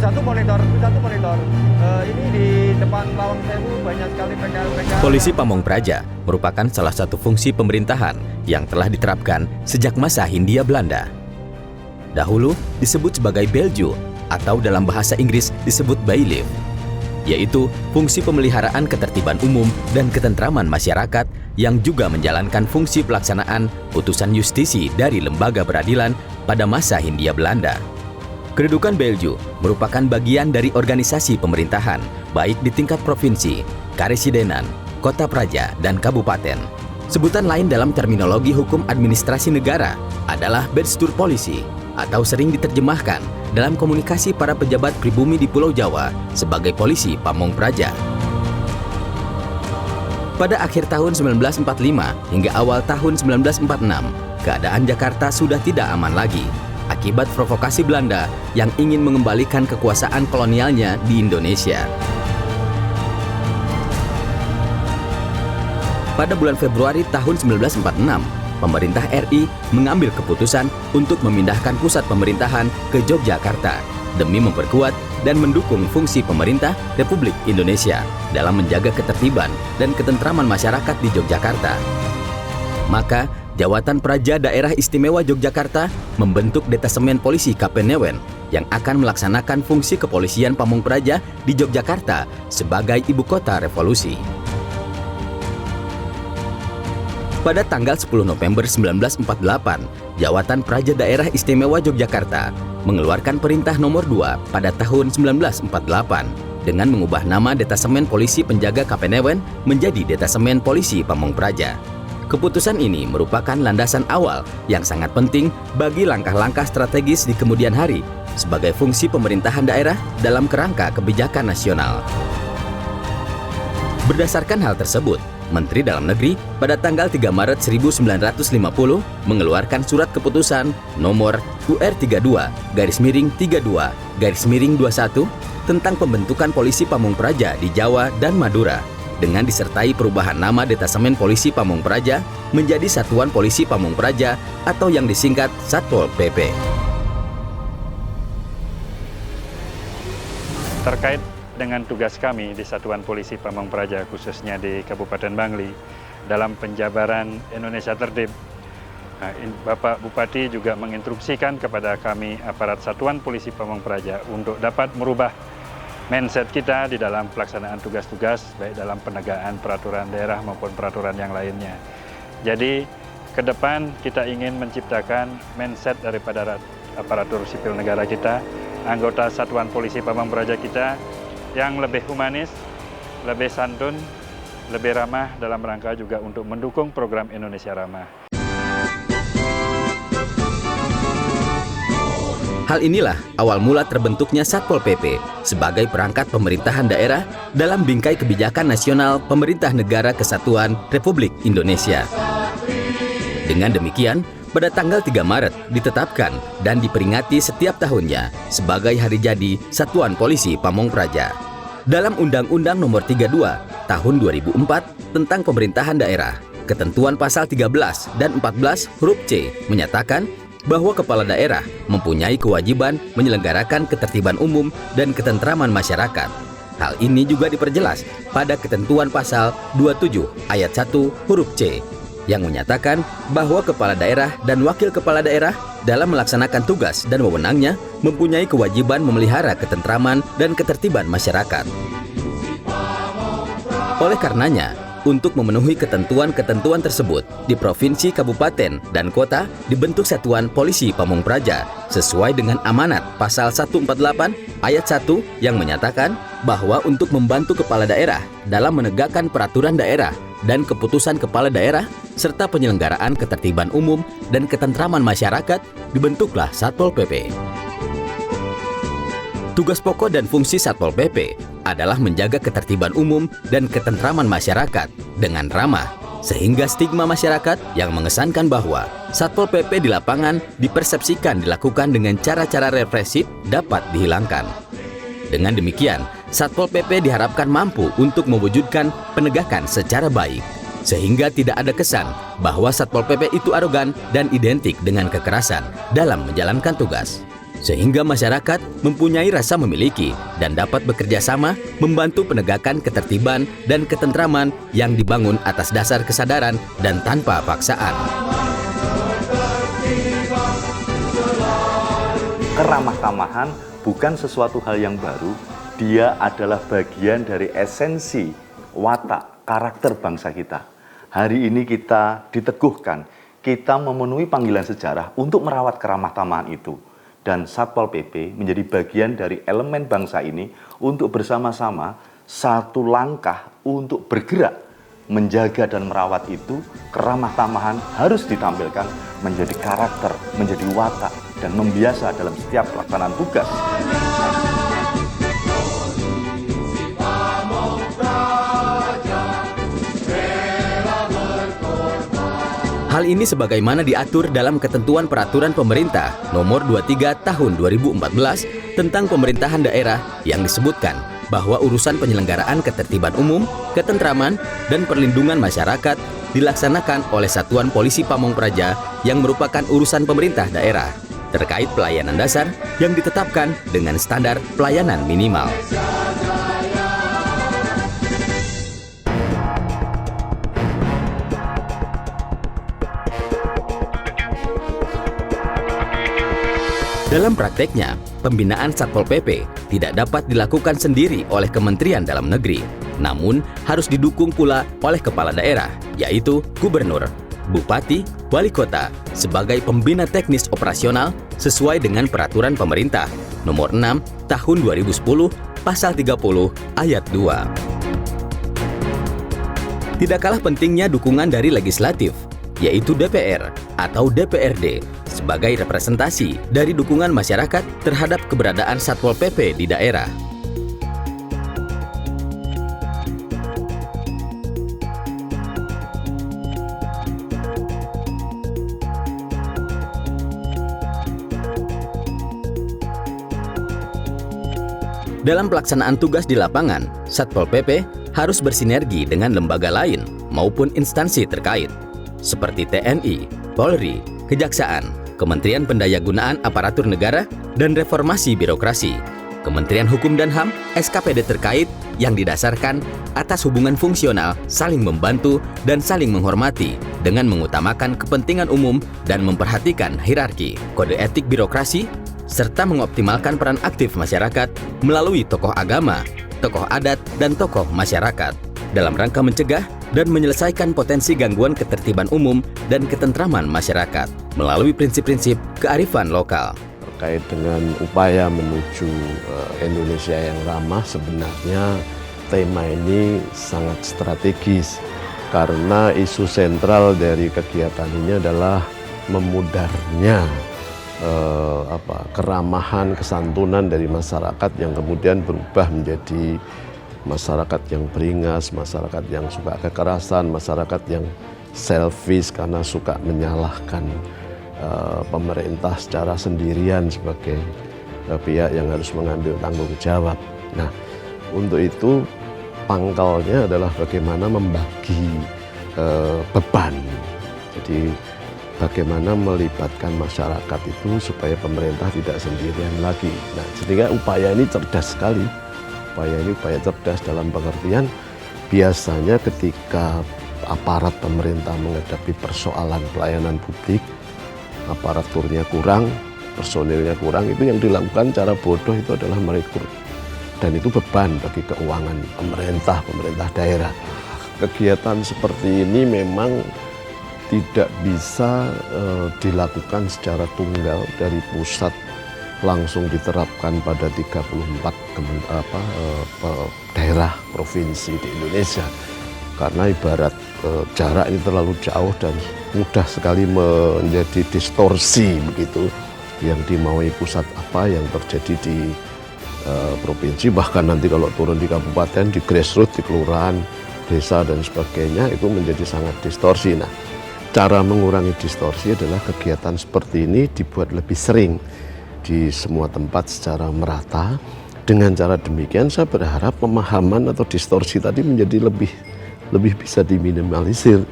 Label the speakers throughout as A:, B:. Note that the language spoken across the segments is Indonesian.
A: satu monitor. Ini di depan Lawang Sewu banyak sekali PKL.
B: Polisi Pamong Praja merupakan salah satu fungsi pemerintahan yang telah diterapkan sejak masa Hindia Belanda. Dahulu disebut sebagai belju atau dalam bahasa Inggris disebut bailiff, yaitu fungsi pemeliharaan ketertiban umum dan ketentraman masyarakat yang juga menjalankan fungsi pelaksanaan putusan justisi dari lembaga peradilan pada masa Hindia Belanda. Kedudukan belju merupakan bagian dari organisasi pemerintahan baik di tingkat provinsi, karesidenan, kota praja, dan kabupaten. Sebutan lain dalam terminologi hukum administrasi negara adalah bedstur polisi atau sering diterjemahkan dalam komunikasi para pejabat pribumi di Pulau Jawa sebagai polisi Pamong Praja. Pada akhir tahun 1945 hingga awal tahun 1946, keadaan Jakarta sudah tidak aman lagi akibat provokasi Belanda yang ingin mengembalikan kekuasaan kolonialnya di Indonesia. Pada bulan Februari tahun 1946, pemerintah RI mengambil keputusan untuk memindahkan pusat pemerintahan ke Yogyakarta demi memperkuat dan mendukung fungsi pemerintah Republik Indonesia dalam menjaga ketertiban dan ketentraman masyarakat di Yogyakarta. Maka, Jawatan Praja Daerah Istimewa Yogyakarta membentuk detasemen polisi Kapenewen yang akan melaksanakan fungsi kepolisian Pamong Praja di Yogyakarta sebagai ibu kota revolusi. Pada tanggal 10 November 1948, Jawatan Praja Daerah Istimewa Yogyakarta mengeluarkan Perintah Nomor 2 pada tahun 1948 dengan mengubah nama Detasemen Polisi Penjaga Kapenewen menjadi Detasemen Polisi Pamong Praja. Keputusan ini merupakan landasan awal yang sangat penting bagi langkah-langkah strategis di kemudian hari sebagai fungsi pemerintahan daerah dalam kerangka kebijakan nasional. Berdasarkan hal tersebut, Menteri Dalam Negeri pada tanggal 3 Maret 1950 mengeluarkan surat keputusan nomor UR32/32/21 tentang pembentukan Polisi Pamong Praja di Jawa dan Madura dengan disertai perubahan nama Detasemen Polisi Pamong Praja menjadi Satuan Polisi Pamong Praja atau yang disingkat Satpol PP.
C: Terkait dengan tugas kami di Satuan Polisi Pamong Praja, khususnya di Kabupaten Bangli, dalam penjabaran Indonesia Tertib, Bapak Bupati juga menginstruksikan kepada kami aparat Satuan Polisi Pamong Praja untuk dapat merubah mindset kita di dalam pelaksanaan tugas-tugas, baik dalam penegakan peraturan daerah maupun peraturan yang lainnya. Jadi, ke depan kita ingin menciptakan mindset daripada aparatur sipil negara kita, anggota Satuan Polisi Pamong Praja kita, yang lebih humanis, lebih santun, lebih ramah dalam rangka juga untuk mendukung program Indonesia Ramah.
B: Hal inilah awal mula terbentuknya Satpol PP sebagai perangkat pemerintahan daerah dalam bingkai kebijakan nasional Pemerintah Negara Kesatuan Republik Indonesia. Dengan demikian, pada tanggal 3 Maret ditetapkan dan diperingati setiap tahunnya sebagai hari jadi Satuan Polisi Pamong Praja. Dalam Undang-Undang Nomor 32 Tahun 2004 tentang Pemerintahan Daerah, ketentuan pasal 13 dan 14 huruf C menyatakan bahwa kepala daerah mempunyai kewajiban menyelenggarakan ketertiban umum dan ketentraman masyarakat. Hal ini juga diperjelas pada ketentuan pasal 27 ayat 1 huruf C yang menyatakan bahwa kepala daerah dan wakil kepala daerah dalam melaksanakan tugas dan wewenangnya mempunyai kewajiban memelihara ketentraman dan ketertiban masyarakat. Oleh karenanya, untuk memenuhi ketentuan-ketentuan tersebut, di provinsi, kabupaten, dan kota dibentuk Satuan Polisi Pamong Praja sesuai dengan amanat pasal 148 ayat 1 yang menyatakan bahwa untuk membantu kepala daerah dalam menegakkan peraturan daerah dan keputusan kepala daerah serta penyelenggaraan ketertiban umum dan ketentraman masyarakat dibentuklah Satpol PP. Tugas pokok dan fungsi Satpol PP adalah menjaga ketertiban umum dan ketentraman masyarakat dengan ramah, sehingga stigma masyarakat yang mengesankan bahwa Satpol PP di lapangan dipersepsikan dilakukan dengan cara-cara represif dapat dihilangkan. Dengan demikian, Satpol PP diharapkan mampu untuk mewujudkan penegakan secara baik, sehingga tidak ada kesan bahwa Satpol PP itu arogan dan identik dengan kekerasan dalam menjalankan tugas. sehingga masyarakat mempunyai rasa memiliki dan dapat bekerja sama membantu penegakan ketertiban dan ketentraman yang dibangun atas dasar kesadaran dan tanpa paksaan.
D: Keramah-tamahan bukan sesuatu hal yang baru, dia adalah bagian dari esensi, watak, karakter bangsa kita. Hari ini kita diteguhkan, kita memenuhi panggilan sejarah untuk merawat keramah-tamahan itu. Dan Satpol PP menjadi bagian dari elemen bangsa ini untuk bersama-sama satu langkah untuk bergerak menjaga dan merawat itu. Keramah-tamahan harus ditampilkan menjadi karakter, menjadi watak, dan membiasa dalam setiap pelaksanaan tugas.
B: Hal ini sebagaimana diatur dalam ketentuan peraturan pemerintah nomor 23 tahun 2014 tentang pemerintahan daerah yang disebutkan bahwa urusan penyelenggaraan ketertiban umum, ketentraman, dan perlindungan masyarakat dilaksanakan oleh Satuan Polisi Pamong Praja yang merupakan urusan pemerintah daerah terkait pelayanan dasar yang ditetapkan dengan standar pelayanan minimal. Dalam prakteknya, pembinaan Satpol PP tidak dapat dilakukan sendiri oleh Kementerian Dalam Negeri, namun harus didukung pula oleh kepala daerah, yaitu gubernur, bupati, wali kota, sebagai pembina teknis operasional sesuai dengan peraturan pemerintah nomor 6 tahun 2010 pasal 30 ayat 2. Tidak kalah pentingnya dukungan dari legislatif, yaitu DPR atau DPRD, sebagai representasi dari dukungan masyarakat terhadap keberadaan Satpol PP di daerah. Dalam pelaksanaan tugas di lapangan, Satpol PP harus bersinergi dengan lembaga lain maupun instansi terkait, seperti TNI, Polri, Kejaksaan, Kementerian Pendayagunaan Aparatur Negara, dan Reformasi Birokrasi, Kementerian Hukum dan HAM, SKPD terkait yang didasarkan atas hubungan fungsional, saling membantu, dan saling menghormati dengan mengutamakan kepentingan umum dan memperhatikan hierarki, kode etik birokrasi, serta mengoptimalkan peran aktif masyarakat melalui tokoh agama, tokoh adat, dan tokoh masyarakat dalam rangka mencegah dan menyelesaikan potensi gangguan ketertiban umum dan ketentraman masyarakat melalui prinsip-prinsip kearifan lokal.
E: Terkait dengan upaya menuju Indonesia yang ramah, sebenarnya tema ini sangat strategis karena isu sentral dari kegiatan ini adalah memudarnya keramahan, kesantunan dari masyarakat yang kemudian berubah menjadi masyarakat yang beringas, masyarakat yang suka kekerasan, masyarakat yang selfish karena suka menyalahkan pemerintah secara sendirian sebagai pihak yang harus mengambil tanggung jawab. Nah, untuk itu pangkalnya adalah bagaimana membagi beban. Jadi bagaimana melibatkan masyarakat itu supaya pemerintah tidak sendirian lagi. Nah, sehingga upaya ini cerdas sekali. Upaya ini upaya cerdas dalam pengertian biasanya ketika aparat pemerintah menghadapi persoalan pelayanan publik, aparaturnya kurang, personilnya kurang, itu yang dilakukan cara bodoh itu adalah merekrut. Dan itu beban bagi keuangan pemerintah daerah. Kegiatan seperti ini memang tidak bisa dilakukan secara tunggal dari pusat langsung diterapkan pada 34 daerah provinsi di Indonesia. Karena ibarat jarak ini terlalu jauh dan mudah sekali menjadi distorsi begitu. Yang dimaui pusat apa yang terjadi di provinsi, bahkan nanti kalau turun di kabupaten, di grassroots, di kelurahan, desa dan sebagainya, itu menjadi sangat distorsi. Nah, cara mengurangi distorsi adalah kegiatan seperti ini dibuat lebih sering di semua tempat secara merata. Dengan cara demikian saya berharap pemahaman atau distorsi tadi menjadi lebih bisa diminimalisir.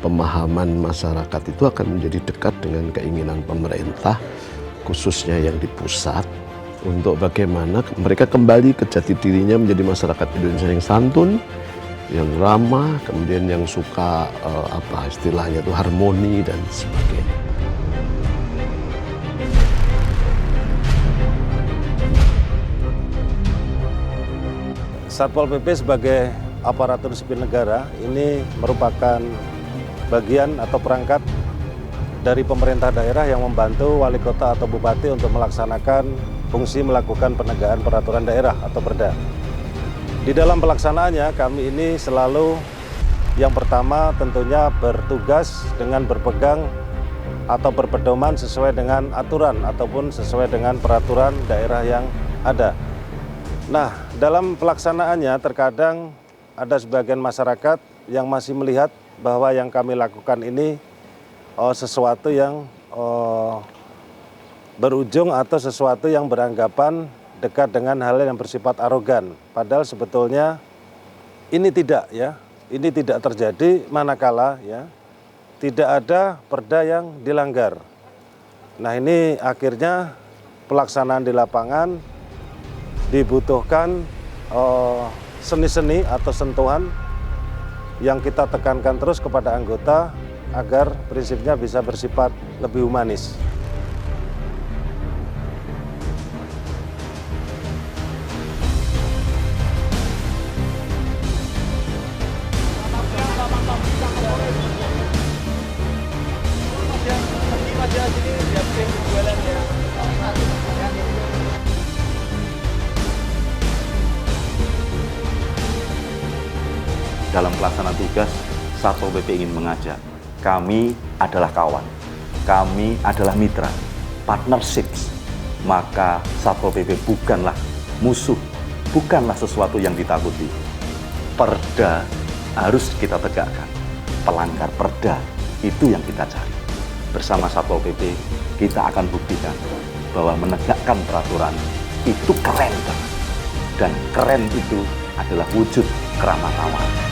E: Pemahaman masyarakat itu akan menjadi dekat dengan keinginan pemerintah, khususnya yang di pusat, untuk bagaimana mereka kembali ke jati dirinya menjadi masyarakat Indonesia yang santun, yang ramah, kemudian yang suka istilahnya itu harmoni dan sebagainya.
F: Satpol PP sebagai aparatur sipil negara ini merupakan bagian atau perangkat dari pemerintah daerah yang membantu wali kota atau bupati untuk melaksanakan fungsi melakukan penegakan peraturan daerah atau Perda. Di dalam pelaksanaannya kami ini selalu yang pertama tentunya bertugas dengan berpegang atau berpedoman sesuai dengan aturan ataupun sesuai dengan peraturan daerah yang ada. Nah, dalam pelaksanaannya terkadang ada sebagian masyarakat yang masih melihat bahwa yang kami lakukan ini sesuatu yang berujung atau sesuatu yang beranggapan dekat dengan hal yang bersifat arogan. Padahal sebetulnya ini tidak ya, ini tidak terjadi manakala ya tidak ada perda yang dilanggar. Nah ini akhirnya pelaksanaan di lapangan dibutuhkan seni-seni atau sentuhan yang kita tekankan terus kepada anggota agar prinsipnya bisa bersifat lebih humanis.
D: Dalam pelaksanaan tugas, Satpol PP ingin mengajak, kami adalah kawan, kami adalah mitra, partnerships. Maka Satpol PP bukanlah musuh, bukanlah sesuatu yang ditakuti. Perda harus kita tegakkan, pelanggar perda itu yang kita cari. Bersama Satpol PP, kita akan buktikan bahwa menegakkan peraturan itu keren banget. Dan keren itu adalah wujud keramataman.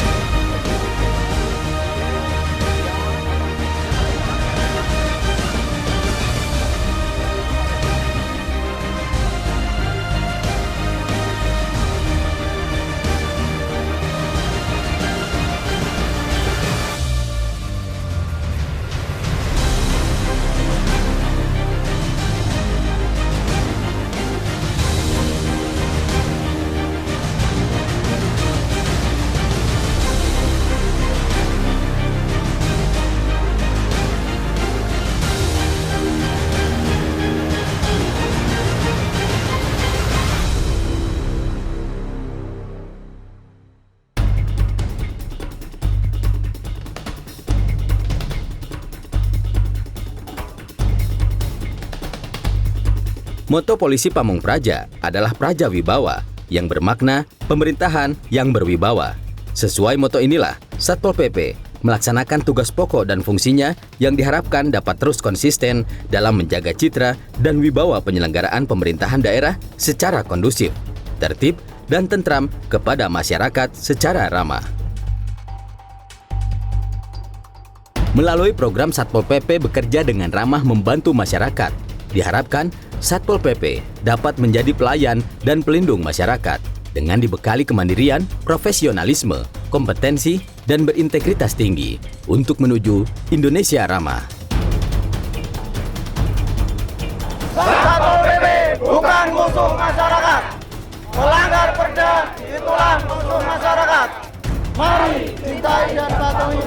B: Moto Polisi Pamung Praja adalah Praja Wibawa, yang bermakna pemerintahan yang berwibawa. Sesuai moto inilah, Satpol PP melaksanakan tugas pokok dan fungsinya yang diharapkan dapat terus konsisten dalam menjaga citra dan wibawa penyelenggaraan pemerintahan daerah secara kondusif, tertib, dan tentram kepada masyarakat secara ramah. Melalui program Satpol PP bekerja dengan ramah membantu masyarakat, diharapkan Satpol PP dapat menjadi pelayan dan pelindung masyarakat dengan dibekali kemandirian, profesionalisme, kompetensi, dan berintegritas tinggi untuk menuju Indonesia ramah.
A: Satpol PP bukan musuh masyarakat. Melanggar perda itulah musuh masyarakat. Mari cintai dan patuhi